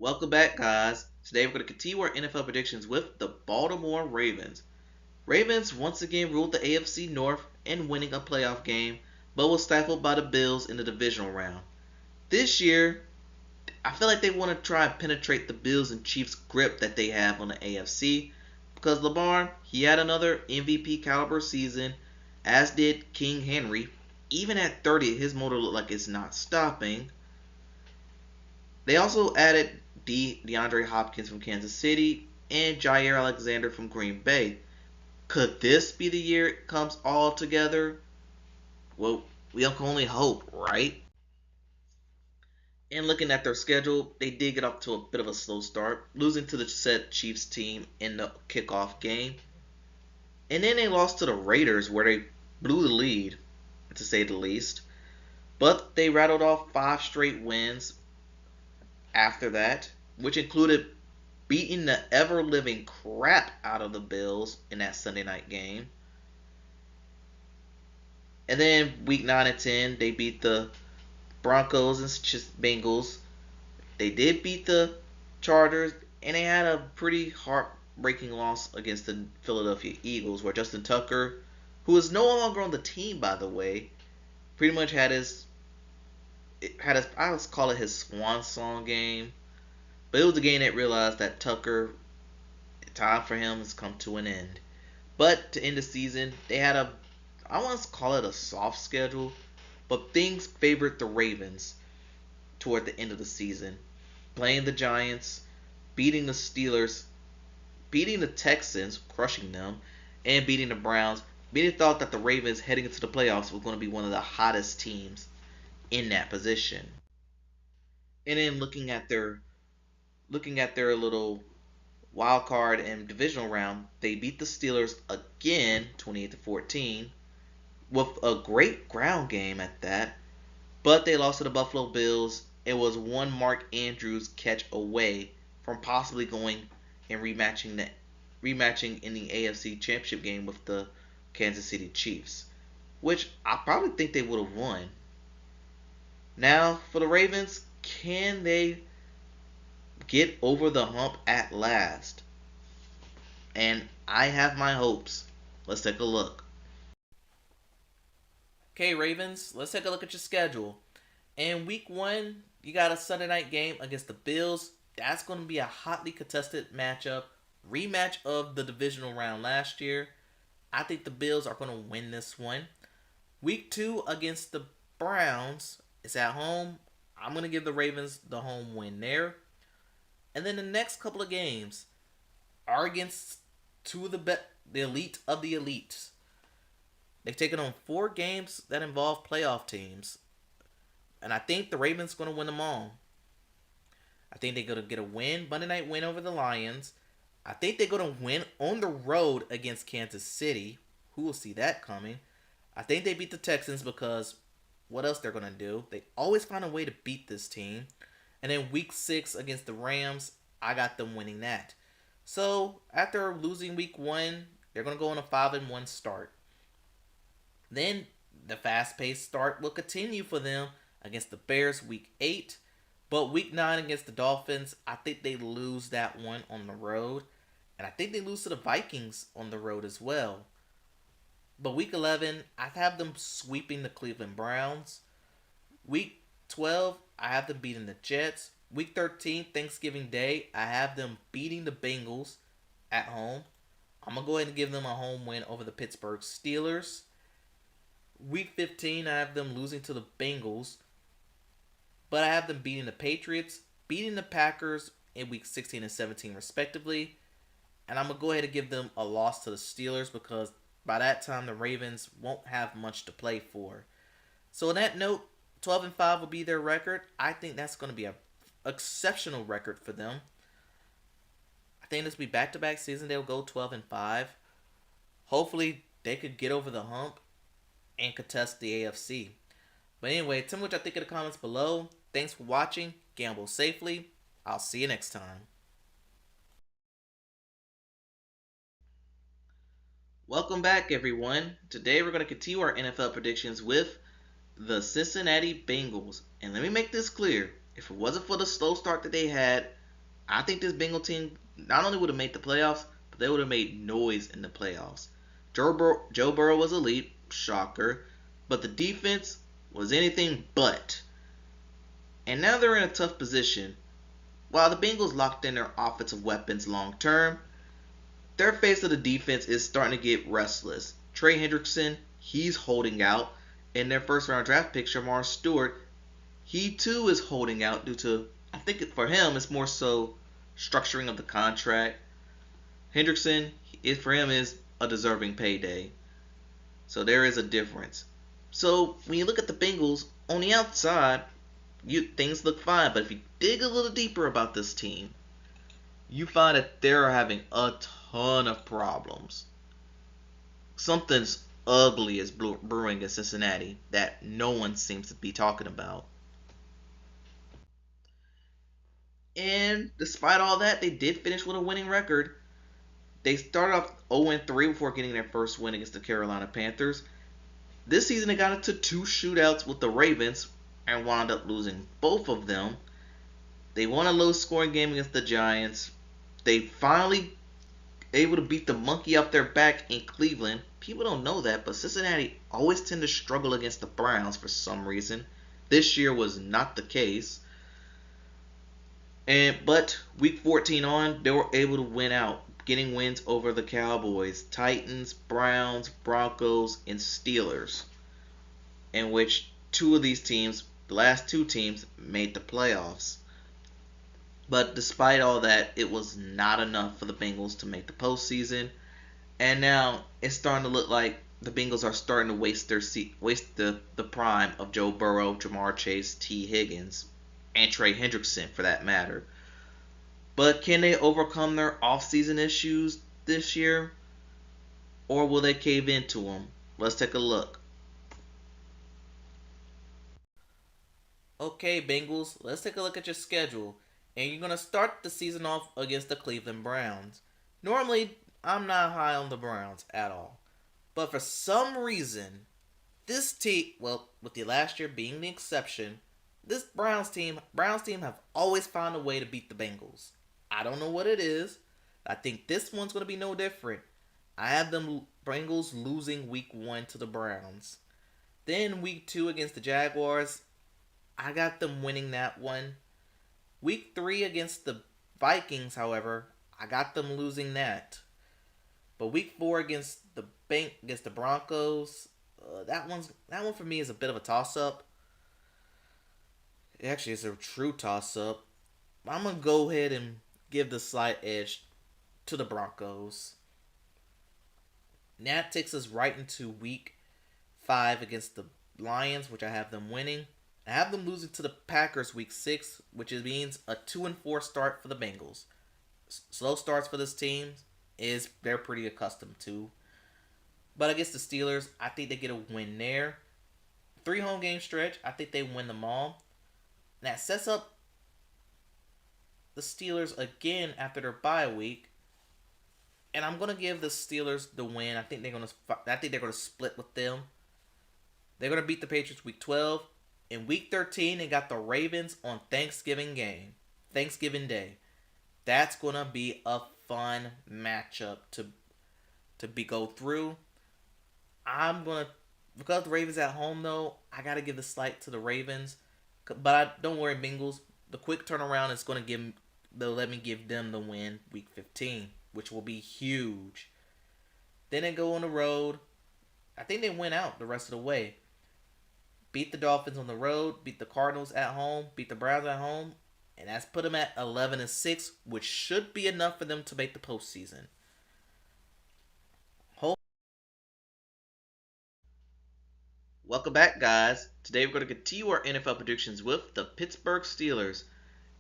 Welcome back, guys. Today we're going to continue our NFL predictions with the Baltimore Ravens. Ravens once again ruled the AFC North in winning a playoff game, but was stifled by the Bills in the divisional round. This year, I feel like they want to try and penetrate the Bills and Chiefs grip that they have on the AFC because Lamar, he had another MVP caliber season, as did King Henry. Even at 30, his motor looked like it's not stopping. They also added DeAndre Hopkins from Kansas City and Jair Alexander from Green Bay. Could this be the year it comes all together? Well, we can only hope, right? And looking at their schedule, they did get off to a bit of a slow start, losing to the said Chiefs team in the kickoff game. And then they lost to the Raiders, where they blew the lead, to say the least. But they rattled off 5 straight wins after that, which included beating the ever-living crap out of the Bills in that Sunday night game. And then week 9 and 10, they beat the Broncos and Bengals. They did beat the Chargers, and they had a pretty heartbreaking loss against the Philadelphia Eagles, where Justin Tucker, who is no longer on the team, by the way, pretty much had his I would call it his swan song game. But it was a game that realized that Tucker, time for him has come to an end. But to end the season, they had I want to call it a soft schedule, but things favored the Ravens toward the end of the season. Playing the Giants, beating the Steelers, beating the Texans, crushing them, and beating the Browns. Many thought that the Ravens heading into the playoffs was going to be one of the hottest teams in that position. And then looking at their little wild card and divisional round, they beat the Steelers again 28-14 with a great ground game at that. But they lost to the Buffalo Bills. It was one Mark Andrews catch away from possibly going and rematching in the AFC Championship game with the Kansas City Chiefs, which I probably think they would have won. Now, for the Ravens, can they get over the hump at last? And I have my hopes. Let's take a look. Okay, Ravens, let's take a look at your schedule. In week 1, you got a Sunday night game against the Bills. That's going to be a hotly contested matchup. Rematch of the divisional round last year. I think the Bills are going to win this one. Week 2 against the Browns. It's at home. I'm going to give the Ravens the home win there. And then the next couple of games are against two of the elite of the elites. They've taken on 4 games that involve playoff teams. And I think the Ravens are going to win them all. I think they're going to get a win, Monday night win over the Lions. I think they're going to win on the road against Kansas City. Who will see that coming? I think they beat the Texans because what else they're going to do? They always find a way to beat this team. And then week 6 against the Rams, I got them winning that. So after losing week 1, they're going to go on a 5-1 start. Then the fast-paced start will continue for them against the Bears week 8. But week 9 against the Dolphins, I think they lose that one on the road. And I think they lose to the Vikings on the road as well. But week 11, I have them sweeping the Cleveland Browns. Week 12, I have them beating the Jets. Week 13, Thanksgiving Day, I have them beating the Bengals at home. I'm going to go ahead and give them a home win over the Pittsburgh Steelers. Week 15, I have them losing to the Bengals. But I have them beating the Patriots, beating the Packers in week 16 and 17 respectively. And I'm going to go ahead and give them a loss to the Steelers because by that time the Ravens won't have much to play for. So on that note, 12-5 will be their record. I think that's going to be an exceptional record for them. I think this will be back-to-back season. They'll go 12-5. Hopefully they could get over the hump and contest the AFC. But anyway, tell me what y'all think in the comments below. Thanks for watching. Gamble safely. I'll see you next time. Welcome back, everyone. Today we're going to continue our NFL predictions with the Cincinnati Bengals. And let me make this clear. If it wasn't for the slow start that they had, I think this Bengal team not only would have made the playoffs, but they would have made noise in the playoffs. Joe Burrow was elite, shocker, but the defense was anything but. And now they're in a tough position. While the Bengals locked in their offensive weapons long term, their face of the defense is starting to get restless. Trey Hendrickson, he's holding out. And their first round draft pick, Shamar Stewart, he too is holding out due to, I think for him, it's more so structuring of the contract. Hendrickson, for him, is a deserving payday. So there is a difference. So when you look at the Bengals, on the outside, things look fine. But if you dig a little deeper about this team, you find that they're having a ton of problems. Something's ugly is brewing in Cincinnati that no one seems to be talking about. And despite all that, they did finish with a winning record. They started off 0-3 before getting their first win against the Carolina Panthers. This season, they got into 2 shootouts with the Ravens and wound up losing both of them. They won a low-scoring game against the Giants. They finally able to beat the monkey off their back in Cleveland. People don't know that, but Cincinnati always tend to struggle against the Browns for some reason. This year was not the case. But week 14 on, they were able to win out, getting wins over the Cowboys, Titans, Browns, Broncos, and Steelers, in which 2 of these teams, the last 2 teams, made the playoffs. But despite all that, it was not enough for the Bengals to make the postseason. And now it's starting to look like the Bengals are starting to waste the prime of Joe Burrow, Jamar Chase, T. Higgins, and Trey Hendrickson for that matter. But can they overcome their offseason issues this year? Or will they cave into them? Let's take a look. Okay, Bengals, let's take a look at your schedule. And you're going to start the season off against the Cleveland Browns. Normally, I'm not high on the Browns at all. But for some reason, this team, well, with the last year being the exception, this Browns team have always found a way to beat the Bengals. I don't know what it is. I think this one's going to be no different. I have them Bengals losing week 1 to the Browns. Then week 2 against the Jaguars, I got them winning that one. Week 3 against the Vikings, however, I got them losing that. But week 4 against the Broncos, that one for me is a bit of a toss-up. Actually, it's a true toss-up. I'm going to go ahead and give the slight edge to the Broncos. That takes us right into week 5 against the Lions, which I have them winning. I have them losing to the Packers week 6, which means a 2-4 start for the Bengals. Slow starts for this team they're pretty accustomed to. But against the Steelers, I think they get a win there. 3 home game stretch, I think they win them all. That sets up the Steelers again after their bye week. And I'm gonna give the Steelers the win. I think they're gonna split with them. They're gonna beat the Patriots week 12. In week 13, they got the Ravens on Thanksgiving Day. That's gonna be a fun matchup to go through. Because the Ravens at home though, I gotta give the slight to the Ravens. But don't worry, Bengals. The quick turnaround is gonna they'll let me give them the win week 15, which will be huge. Then they go on the road. I think they win out the rest of the way. Beat the Dolphins on the road, beat the Cardinals at home, beat the Browns at home, and that's put them at 11-6, which should be enough for them to make the postseason. Welcome back, guys. Today we're going to continue our NFL predictions with the Pittsburgh Steelers.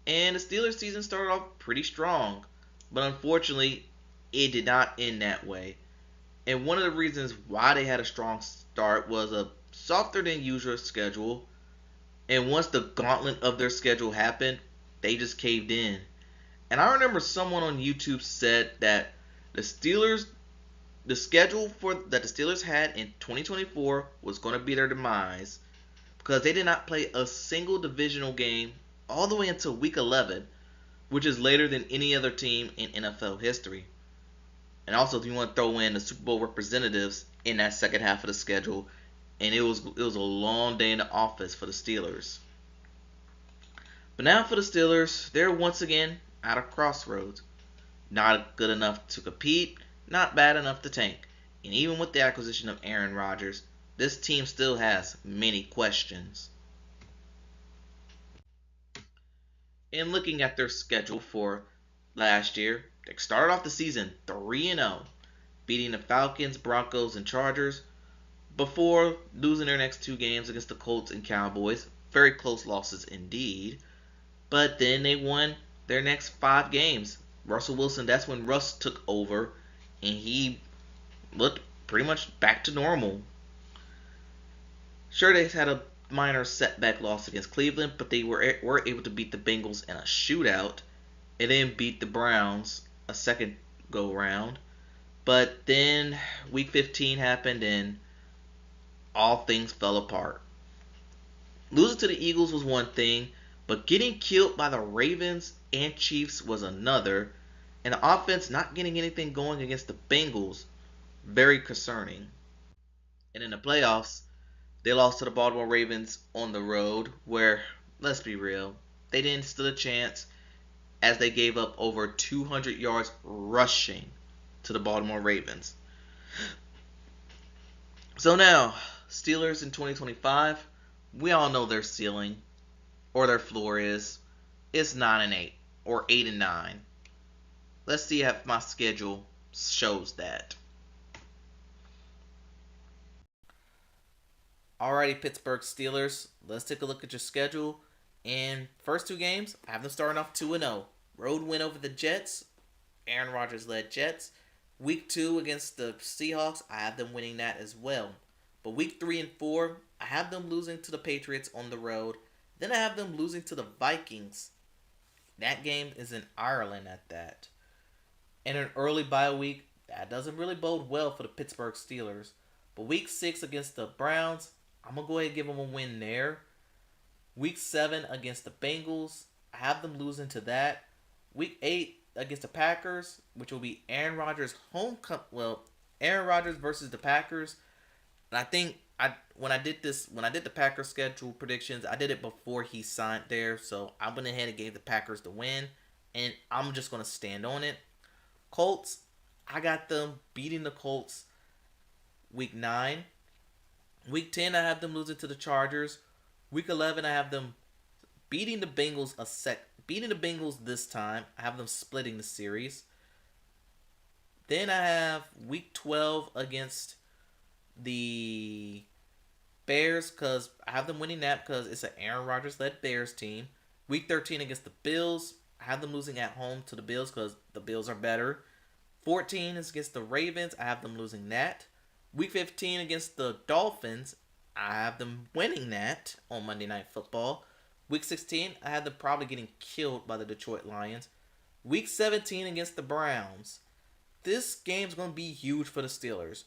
And the Steelers season started off pretty strong, but unfortunately, it did not end that way. And one of the reasons why they had a strong start was a softer than usual schedule. And once the gauntlet of their schedule happened, they just caved in. And I remember someone on YouTube said that the schedule that the Steelers had in 2024 was going to be their demise because they did not play a single divisional game all the way until week 11. which is later than any other team in NFL history. And also, if you want to throw in the Super Bowl representatives in that second half of the schedule, and it was a long day in the office for the Steelers. But now for the Steelers, they're once again at a crossroads. Not good enough to compete, not bad enough to tank. And even with the acquisition of Aaron Rodgers, this team still has many questions. And looking at their schedule for last year, they started off the season 3-0, beating the Falcons, Broncos, and Chargers before losing their next two games against the Colts and Cowboys. Very close losses indeed. But then they won their next 5 games. Russell Wilson, that's when Russ took over, and he looked pretty much back to normal. Sure, they had a minor setback loss against Cleveland, but they were able to beat the Bengals in a shootout, and then beat the Browns a second go round. But then Week 15 happened, and all things fell apart. Losing to the Eagles was one thing, but getting killed by the Ravens and Chiefs was another, and the offense not getting anything going against the Bengals, very concerning. And in the playoffs, they lost to the Baltimore Ravens on the road, where, let's be real, they didn't stand a chance as they gave up over 200 yards rushing to the Baltimore Ravens. So now, Steelers in 2025, we all know their ceiling, or their floor is, it's 9-8, or 8-9. Let's see if my schedule shows that. Alrighty, Pittsburgh Steelers, let's take a look at your schedule. And first 2 games, I have them starting off 2-0. Road win over the Jets, Aaron Rodgers led Jets. Week 2 against the Seahawks, I have them winning that as well. But week 3 and 4, I have them losing to the Patriots on the road. Then I have them losing to the Vikings. That game is in Ireland at that. And an early bye week, that doesn't really bode well for the Pittsburgh Steelers. But week 6 against the Browns, I'm going to go ahead and give them a win there. Week 7 against the Bengals, I have them losing to that. Week 8 against the Packers, which will be Aaron Rodgers Aaron Rodgers versus the Packers. And I think when I did the Packers schedule predictions, I did it before he signed there. So I went ahead and gave the Packers the win, and I'm just going to stand on it. Colts, I got them beating the Colts week 9. Week 10, I have them losing to the Chargers. Week 11, I have them beating the Bengals this time. I have them splitting the series. Then I have week 12 against the Bears, because I have them winning that because it's an Aaron Rodgers-led Bears team. Week 13 against the Bills, I have them losing at home to the Bills because the Bills are better. 14 is against the Ravens, I have them losing that. Week 15 against the Dolphins, I have them winning that on Monday Night Football. Week 16, I have them probably getting killed by the Detroit Lions. Week 17 against the Browns. This game's going to be huge for the Steelers.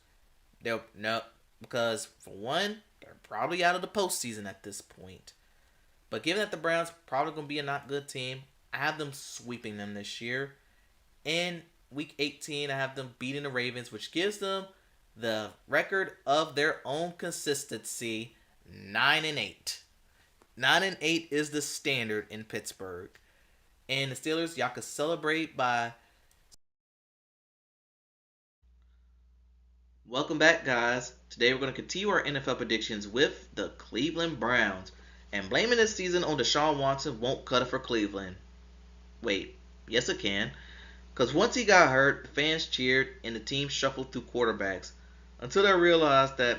Because for one, they're probably out of the postseason at this point. But given that the Browns probably going to be a not good team, I have them sweeping them this year. In week 18, I have them beating the Ravens, which gives them the record of their own consistency, 9-8. 9-8 is the standard in Pittsburgh. And the Steelers, y'all could celebrate by... Welcome back, guys. Today we're going to continue our NFL predictions with the Cleveland Browns. And blaming this season on Deshaun Watson won't cut it for Cleveland. Wait, yes it can. Because once he got hurt, the fans cheered and the team shuffled through quarterbacks until they realized that,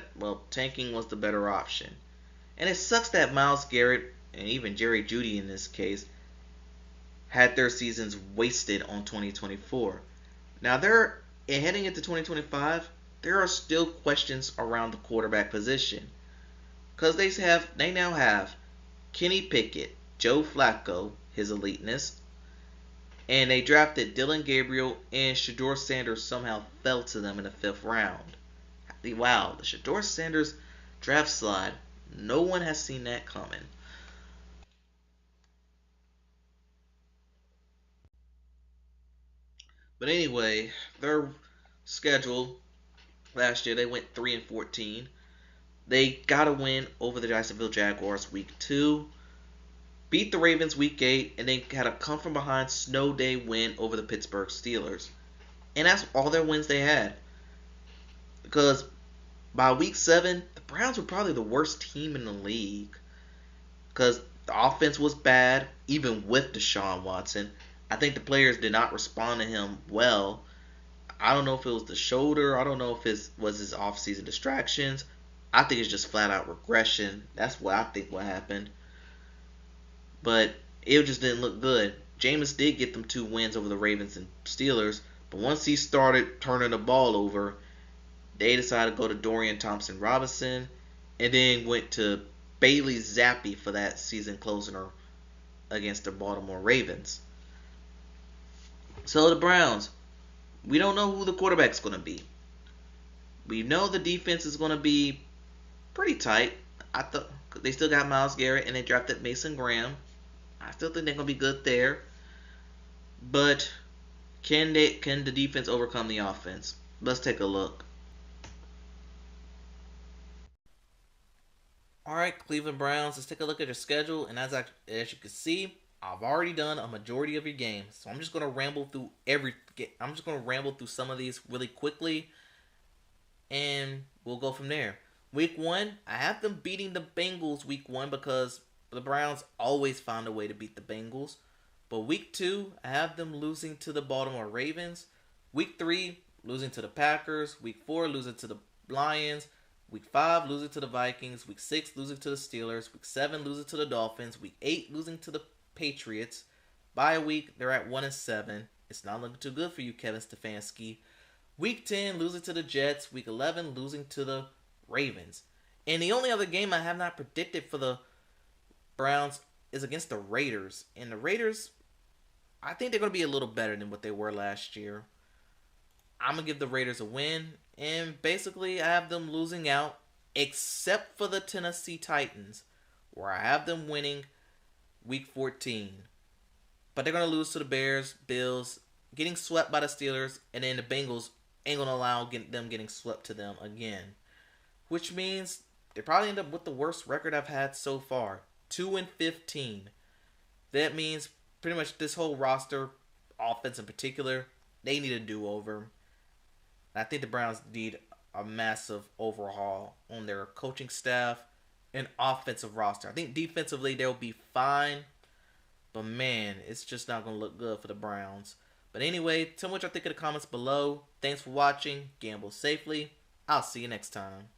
tanking was the better option. And it sucks that Myles Garrett, and even Jerry Jeudy in this case, had their seasons wasted on 2024. Now, heading into 2025, there are still questions around the quarterback position. Because they now have Kenny Pickett, Joe Flacco, his eliteness, and they drafted Dylan Gabriel, and Shedeur Sanders somehow fell to them in the 5th round. Wow, the Shedeur Sanders draft slide. No one has seen that coming. But anyway, their schedule last year they went 3-14. They got a win over the Jacksonville Jaguars week 2, beat the Ravens week 8, and then had a come from behind snow day win over the Pittsburgh Steelers. And that's all their wins they had. Because by week 7, the Browns were probably the worst team in the league. Because the offense was bad, even with Deshaun Watson. I think the players did not respond to him well. I don't know if it was the shoulder. I don't know if it was his offseason distractions. I think it's just flat out regression. That's what I think what happened. But it just didn't look good. Jameis did get them 2 wins over the Ravens and Steelers, but once he started turning the ball over, they decided to go to Dorian Thompson Robinson, and then went to Bailey Zappi for that season closer against the Baltimore Ravens. So the Browns, we don't know who the quarterback's going to be. We know the defense is going to be pretty tight. I thought they still got Myles Garrett and they drafted Mason Graham. I still think they're going to be good there. But can the defense overcome the offense? Let's take a look. All right, Cleveland Browns. Let's take a look at your schedule, and as you can see, I've already done a majority of your games, so I'm just gonna ramble through I'm just gonna ramble through some of these really quickly, and we'll go from there. Week 1, I have them beating the Bengals week 1 because the Browns always find a way to beat the Bengals. But week 2, I have them losing to the Baltimore Ravens. Week 3, losing to the Packers. Week 4, losing to the Lions. Week 5, losing to the Vikings. Week 6, losing to the Steelers. Week 7, losing to the Dolphins. Week 8, losing to the Patriots. Bye week, they're at 1-7. It's not looking too good for you, Kevin Stefanski. Week 10, losing to the Jets. Week 11, losing to the Ravens. And the only other game I have not predicted for the Browns is against the Raiders. And the Raiders, I think they're going to be a little better than what they were last year. I'm going to give the Raiders a win. And basically, I have them losing out, except for the Tennessee Titans, where I have them winning week 14. But they're going to lose to the Bears, Bills, getting swept by the Steelers, and then the Bengals ain't going to allow them getting swept to them again. Which means they probably end up with the worst record I've had so far. 2-15. That means pretty much this whole roster, offense in particular, they need a do-over. I think the Browns need a massive overhaul on their coaching staff and offensive roster. I think defensively they'll be fine, but man, it's just not going to look good for the Browns. But anyway, tell me what y'all think in the comments below. Thanks for watching. Gamble safely. I'll see you next time.